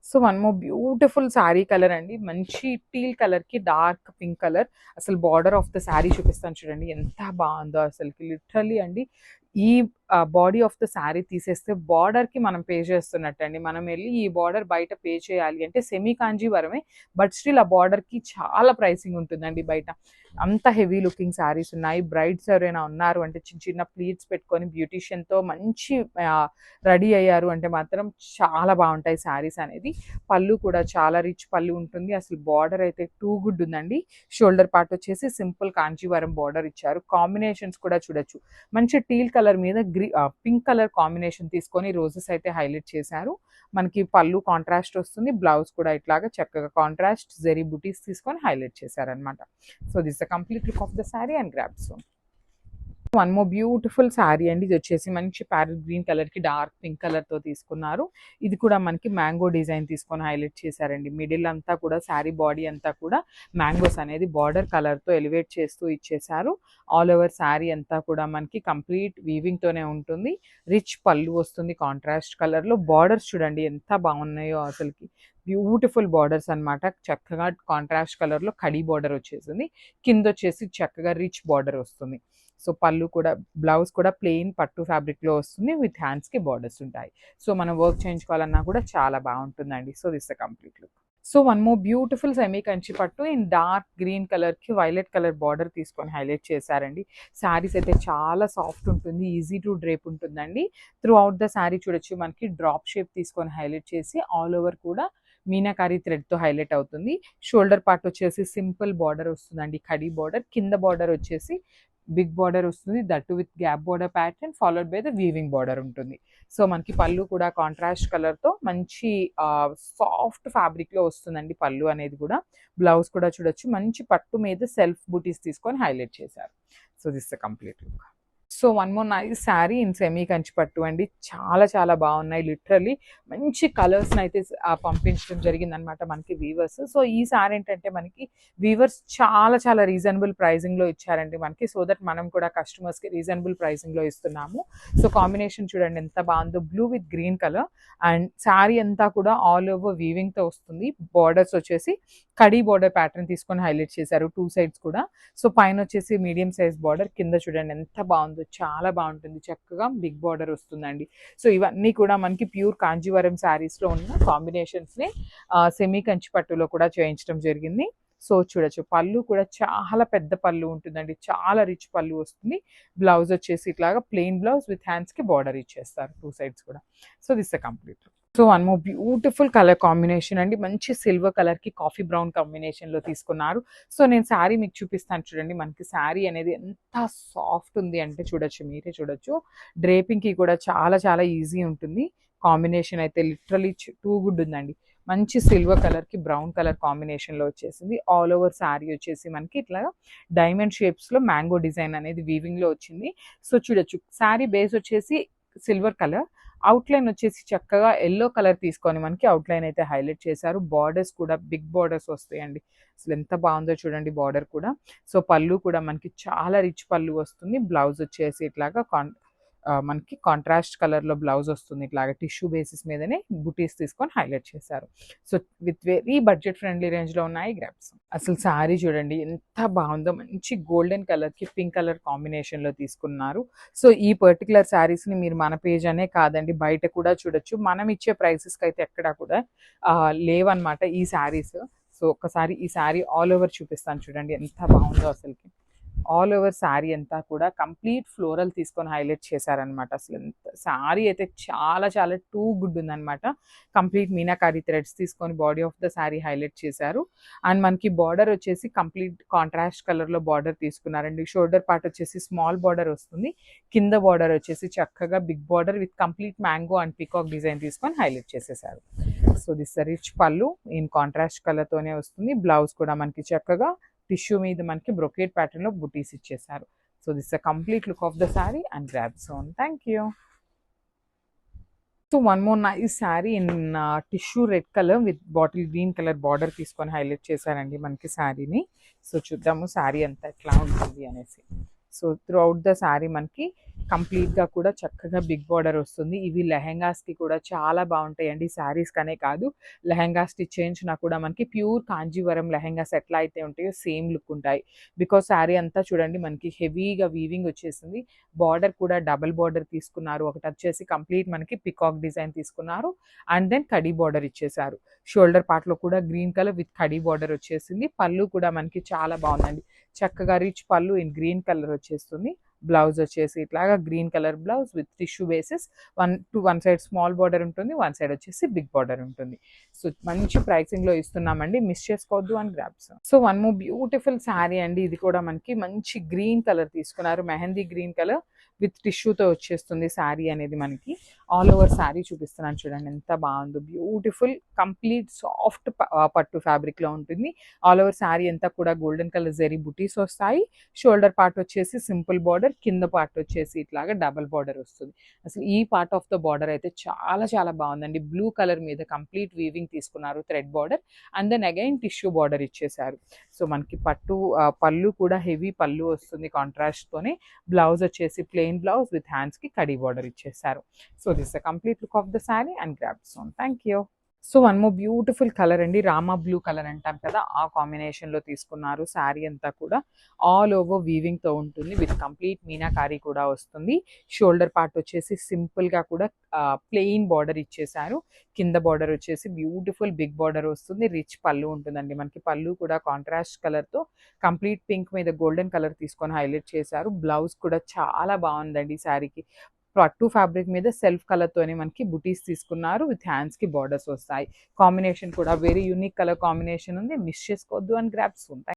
So one more beautiful sari colour అండి. మంచి teal కలర్‌కి డార్క్ పింక్ కలర్. అసలు బార్డర్ ఆఫ్ ద శారీ చూపిస్తాను చూడండి. ఎంత బావుందో అసలకి. లిటరల్లీ అండి ఈ బాడీ ఆఫ్ ద శారీ తీసేస్తే బార్డర్‌కి మనం పే చేస్తున్నట్టండి. మనం ఎళ్లి ఈ బార్డర్ బయట పే చేయాలి అంటే సెమీ కాంజీవరమే. బట్ స్టిల్ ఆ బార్డర్‌కి చాలా ప్రైసింగ్ ఉంటుందండి బయట. అంత హెవీ లుకింగ్ శారీస్ ఉన్నాయి. బ్రైడ్స్ ఎవరైనా ఉన్నారు అంటే చిన్న చిన్న ప్లీట్స్ పెట్టుకొని బ్యూటీషియన్‌తో మంచి రెడీ అయ్యారు అంటే మాత్రం చాలా బావుంటాయి శారీస్ అనేది. పళ్ళు కూడా చాలా రిచ్ పళ్ళు ఉంటుంది. అసలు బార్డర్ అయితే టూ గుడ్ ఉందండి. షోల్డర్ పార్ట్ వచ్చేసి సింపుల్ కాంచీవరం బార్డర్ ఇచ్చారు. కాంబినేషన్స్ కూడా చూడొచ్చు. మంచి టీల్ కలర్ మీద పింక్ కలర్ కాంబినేషన్ తీసుకొని రోజెస్ అయితే హైలైట్ చేశారు. మనకి పళ్ళు కాంట్రాస్ట్ వస్తుంది. బ్లౌజ్ కూడా ఇట్లాగా చక్కగా కాంట్రాస్ట్ జెరీ బుటీస్ తీసుకొని హైలైట్ చేశారనమాట. So this the complete look of the sari and grab son. One more beautiful sari అండి. ఇది వచ్చేసి మంచి ప్యారెట్ గ్రీన్ కలర్‌కి డార్క్ పింక్ కలర్‌తో తీసుకున్నారు. ఇది కూడా మనకి మ్యాంగో డిజైన్ తీసుకొని హైలైట్ చేశారండి. మిడిల్ అంతా కూడా శారీ బాడీ అంతా కూడా మ్యాంగోస్ అనేది బార్డర్ కలర్‌తో ఎలివేట్ చేస్తూ ఇచ్చేశారు. ఆల్ ఓవర్ శారీ అంతా కూడా మనకి కంప్లీట్ వీవింగ్‌తోనే ఉంటుంది. రిచ్ పళ్ళు వస్తుంది కాంట్రాస్ట్ కలర్‌లో. బార్డర్స్ చూడండి ఎంత బాగున్నాయో అసలకి. బ్యూటిఫుల్ బార్డర్స్ అన్నమాట. చక్కగా కాంట్రాస్ట్ కలర్‌లో కడీ బార్డర్ వచ్చేసింది. కిందొచ్చేసి చక్కగా రిచ్ బార్డర్ వస్తుంది. సో పళ్ళు కూడా బ్లౌజ్ కూడా ప్లెయిన్ పట్టు ఫ్యాబ్రిక్‌లో వస్తుంది. విత్ హ్యాండ్స్‌కి బార్డర్స్ ఉంటాయి. సో మనం వర్క్ చేయించుకోవాలన్నా కూడా చాలా బాగుంటుందండి. So this the complete look. So one more beautiful semi Kanchi పట్టు ఇన్ డార్క్ గ్రీన్ కలర్‌కి వైలెట్ కలర్ బార్డర్ తీసుకొని హైలైట్ చేశారండి. శారీస్ అయితే చాలా సాఫ్ట్ ఉంటుంది. ఈజీ టు డ్రేప్ ఉంటుందండి. త్రూ అవుట్ ద శారీ చూడొచ్చు మనకి డ్రాప్ షేప్ తీసుకొని హైలైట్ చేసి ఆల్ ఓవర్ కూడా మీనాకారి థ్రెడ్‌తో హైలైట్ అవుతుంది. షోల్డర్ పార్ట్ వచ్చేసి సింపుల్ బార్డర్ వస్తుందండి. కడీ బార్డర్. కింద బార్డర్ వచ్చేసి బిగ్ బార్డర్ వస్తుంది. That to with gap border pattern followed by the weaving border ఉంటుంది. సో మనకి పళ్ళు కూడా కాంట్రాస్ట్ కలర్‌తో మంచి సాఫ్ట్ ఫ్యాబ్రిక్‌లో వస్తుందండి పళ్ళు అనేది కూడా. బ్లౌజ్ కూడా చూడొచ్చు మంచి పట్టు మీద సెల్ఫ్ బూటీస్ తీసుకొని హైలైట్ చేశారు. So this the complete look. So one more nice sari in semi Kanchi పట్టు అండి. చాలా చాలా బాగున్నాయి. లిటరల్లీ మంచి కలర్స్‌ని అయితే పంపించడం జరిగిందనమాట మనకి వీవర్స్. సో ఈ శారీ ఏంటంటే మనకి వీవర్స్ చాలా చాలా రీజనబుల్ ప్రైజింగ్‌లో ఇచ్చారండి మనకి. సో దట్ మనం కూడా కస్టమర్స్‌కి రీజనబుల్ ప్రైజింగ్‌లో ఇస్తున్నాము. సో కాంబినేషన్ చూడండి ఎంత బాగుందో. Blue with green colour and sari అంతా కూడా ఆల్ ఓవర్ వీవింగ్‌తో వస్తుంది. బార్డర్స్ వచ్చేసి కడీ బార్డర్ ప్యాటర్న్ తీసుకొని హైలైట్ చేశారు 2 సైడ్స్ కూడా. సో పైన వచ్చేసి మీడియం సైజ్ బార్డర్. కింద చూడండి ఎంత బాగుందో. చాలా బాగుంటుంది. చక్కగా బిగ్ బార్డర్ వస్తుందండి. సో ఇవన్నీ కూడా మనకి ప్యూర్ కాంజీవరం శారీస్‌లో ఉన్న కాంబినేషన్స్‌ని సెమీ కంచి పట్టులో కూడా చేయించడం జరిగింది. సో చూడొచ్చు పళ్ళు కూడా చాలా పెద్ద పళ్ళు ఉంటుందండి. చాలా రిచ్ పళ్ళు వస్తుంది. బ్లౌజ్ వచ్చేసి ఇట్లాగా ప్లెయిన్ బ్లౌజ్ విత్ హ్యాండ్స్‌కి బార్డర్ ఇచ్చేస్తారు 2 సైడ్స్ కూడా. So this the complete. So one more beautiful colour combination అండి. మంచి సిల్వర్ కలర్‌కి కాఫీ బ్రౌన్ కాంబినేషన్‌లో తీసుకున్నారు. సో నేను శారీ మీకు చూపిస్తాను చూడండి. మనకి శారీ అనేది ఎంత సాఫ్ట్ ఉంది అంటే చూడొచ్చు. మీరే చూడొచ్చు. డ్రేపింగ్‌కి కూడా చాలా చాలా ఈజీ ఉంటుంది. కాంబినేషన్ అయితే లిటరల్లీ టూ గుడ్ ఉందండి. మంచి సిల్వర్ కలర్‌కి బ్రౌన్ కలర్ కాంబినేషన్‌లో వచ్చేసింది. ఆల్ ఓవర్ శారీ వచ్చేసి మనకి ఇట్లా డైమండ్ షేప్స్‌లో మ్యాంగో డిజైన్ అనేది వీవింగ్‌లో వచ్చింది. సో చూడొచ్చు. శారీ బేస్ వచ్చేసి సిల్వర్ కలర్. అవుట్‌లైన్ వచ్చేసి చక్కగా యెల్లో కలర్ తీసుకొని మనకి అవుట్‌లైన్ అయితే హైలైట్ చేశారు. బార్డర్స్ కూడా బిగ్ బార్డర్స్ వస్తాయండి. అసలు ఎంత బాగుందో చూడండి బార్డర్ కూడా. సో పళ్ళు కూడా మనకి చాలా రిచ్ పళ్ళు వస్తుంది. బ్లౌజ్ వచ్చేసి ఇట్లాగా మనకి కాంట్రాస్ట్ కలర్‌లో బ్లౌజ్ వస్తుంది. ఇట్లాగా టిష్యూ బేసిస్ మీదనే బుటీస్ తీసుకొని హైలైట్ చేశారు. So with very budget friendly రేంజ్‌లో ఉన్నాయి గ్రాబ్స్. అసలు శారీ చూడండి ఎంత బాగుందో. మంచి గోల్డెన్ కలర్‌కి పింక్ కలర్ కాంబినేషన్‌లో తీసుకున్నారు. సో ఈ పర్టిక్యులర్ శారీస్‌ని మీరు మన పేజ్ అనే కాదండి బయట కూడా చూడొచ్చు. మనం ఇచ్చే ప్రైసెస్‌కి అయితే ఎక్కడా కూడా లేవన్నమాట ఈ శారీస్. సో ఒక్కసారి ఈ శారీ ఆల్ ఓవర్ చూపిస్తాను చూడండి ఎంత బాగుందో అసలకి. ఆల్ ఓవర్ శారీ అంతా కూడా కంప్లీట్ ఫ్లోరల్ తీసుకొని హైలైట్ చేశారనమాట. అసలు ఎంత శారీ అయితే చాలా చాలా టూ గుడ్ ఉందనమాట. కంప్లీట్ మీనాకారి థ్రెడ్స్ తీసుకొని body of the sari highlight చేశారు. అండ్ మనకి బార్డర్ వచ్చేసి కంప్లీట్ కాంట్రాస్ట్ కలర్‌లో బార్డర్ తీసుకున్నారండి. షోల్డర్ పార్ట్ వచ్చేసి స్మాల్ బార్డర్ వస్తుంది. కింద బార్డర్ వచ్చేసి చక్కగా big border with complete mango and peacock design తీసుకొని హైలైట్ చేసేసారు. So this rich pallu in contrast కలర్‌తోనే వస్తుంది. బ్లౌజ్ కూడా మనకి చక్కగా టిష్యూ మీద మనకి బ్రొకేట్ ప్యాటర్న్‌లో బుటీస్ ఇచ్చేసారు. So this the complete look of the sari and grab son. Thank you. So one more nice sari in tissue red colour with bottle green colour border తీసుకొని హైలైట్ చేశారండి మనకి శారీని. సో చూద్దాము శారీ అంతా ఎట్లా ఉంటుంది అనేసి. So through out the sari మనకి కంప్లీట్‌గా కూడా చక్కగా బిగ్ బార్డర్ వస్తుంది. ఇవి లెహెంగాస్‌కి కూడా చాలా బావుంటాయండి. శారీస్ కనే కాదు, లెహెంగా స్టిచ్ చేయించినా కూడా మనకి ప్యూర్ కాంజీవరం లెహెంగాస్ ఎట్లా అయితే ఉంటాయో సేమ్ లుక్ ఉంటాయి. బికాజ్ శారీ అంతా చూడండి మనకి హెవీగా వీవింగ్ వచ్చేసింది. బార్డర్ కూడా డబుల్ బార్డర్ తీసుకున్నారు. ఒకటొచ్చేసి కంప్లీట్ మనకి పికాక్ డిజైన్ తీసుకున్నారు. అండ్ దెన్ కడీ బార్డర్ ఇచ్చేసారు. షోల్డర్ పార్ట్‌లో కూడా green colour with khadi border వచ్చేసింది. పళ్ళు కూడా మనకి చాలా బావుందండి. చక్కగా rich pallu in green colour వచ్చేస్తుంది. బ్లౌజ్ వచ్చేసి ఇట్లాగా green colour blouse with tissue basis. One side small border ఉంటుంది. వన్ సైడ్ వచ్చేసి బిగ్ బార్డర్ ఉంటుంది. సో మంచి ప్రైసింగ్‌లో ఇస్తున్నామండి. మిస్ చేసుకోవద్దు అని grabs. So one more beautiful sari అండి. ఇది కూడా మనకి మంచి గ్రీన్ కలర్ తీసుకున్నారు. మెహందీ గ్రీన్ కలర్ విత్ టిష్యూతో వచ్చేస్తుంది శారీ అనేది మనకి. ఆల్ ఓవర్ శారీ చూపిస్తున్నాను చూడండి ఎంత బాగుందో. బ్యూటిఫుల్ కంప్లీట్ సాఫ్ట్ పట్టు ఫ్యాబ్రిక్‌లో ఉంటుంది. ఆల్ ఓవర్ శారీ అంతా కూడా గోల్డెన్ కలర్ జెరీ బుటీస్ వస్తాయి. షోల్డర్ పార్ట్ వచ్చేసి సింపుల్ బార్డర్, కింద పార్ట్ వచ్చేసి ఇట్లాగా డబుల్ బార్డర్ వస్తుంది. అసలు ఈ పార్ట్ ఆఫ్ ద బార్డర్ అయితే చాలా చాలా బాగుందండి. బ్లూ కలర్ మీద కంప్లీట్ వీవింగ్ తీసుకున్నారు thread border. And then again tissue border ఇచ్చేసారు. సో మనకి పళ్ళు కూడా హెవీ పళ్ళు వస్తుంది కాంట్రాస్ట్‌తోనే. బ్లౌజ్ వచ్చేసి ప్లెయిన్ బ్లౌజ్ విత్ హ్యాండ్స్‌కి కడీ బార్డర్ ఇచ్చేసారు. So this the complete look of the sari and grab this one. Thank you. So one more beautiful colour అండి. రామా బ్లూ కలర్ అంటాం కదా, ఆ కాంబినేషన్‌లో తీసుకున్నారు. శారీ అంతా కూడా ఆల్ ఓవర్ వీవింగ్‌తో ఉంటుంది. విత్ కంప్లీట్ మీనాకారి కూడా వస్తుంది. షోల్డర్ పార్ట్ వచ్చేసి సింపుల్‌గా కూడా ప్లెయిన్ బార్డర్ ఇచ్చేసారు. కింద బార్డర్ వచ్చేసి బ్యూటిఫుల్ బిగ్ బార్డర్ వస్తుంది. రిచ్ పళ్ళు ఉంటుందండి. మనకి పళ్ళు కూడా కాంట్రాస్ట్ కలర్‌తో కంప్లీట్ పింక్ మీద గోల్డెన్ కలర్ తీసుకొని హైలైట్ చేశారు. బ్లౌజ్ కూడా చాలా బాగుందండి ఈ శారీకి. పట్టు ఫ్యాబ్రిక్ మీద సెల్ఫ్ కలర్‌తోనే మనకి బుటీస్ తీసుకున్నారు. విత్ హ్యాండ్స్‌కి బార్డర్స్ వస్తాయి. కాంబినేషన్ కూడా వెరీ యూనిక్ కలర్ కాంబినేషన్ ఉంది. మిస్ చేసుకోవద్దు అని గ్రాబ్స్ ఉంటాయి.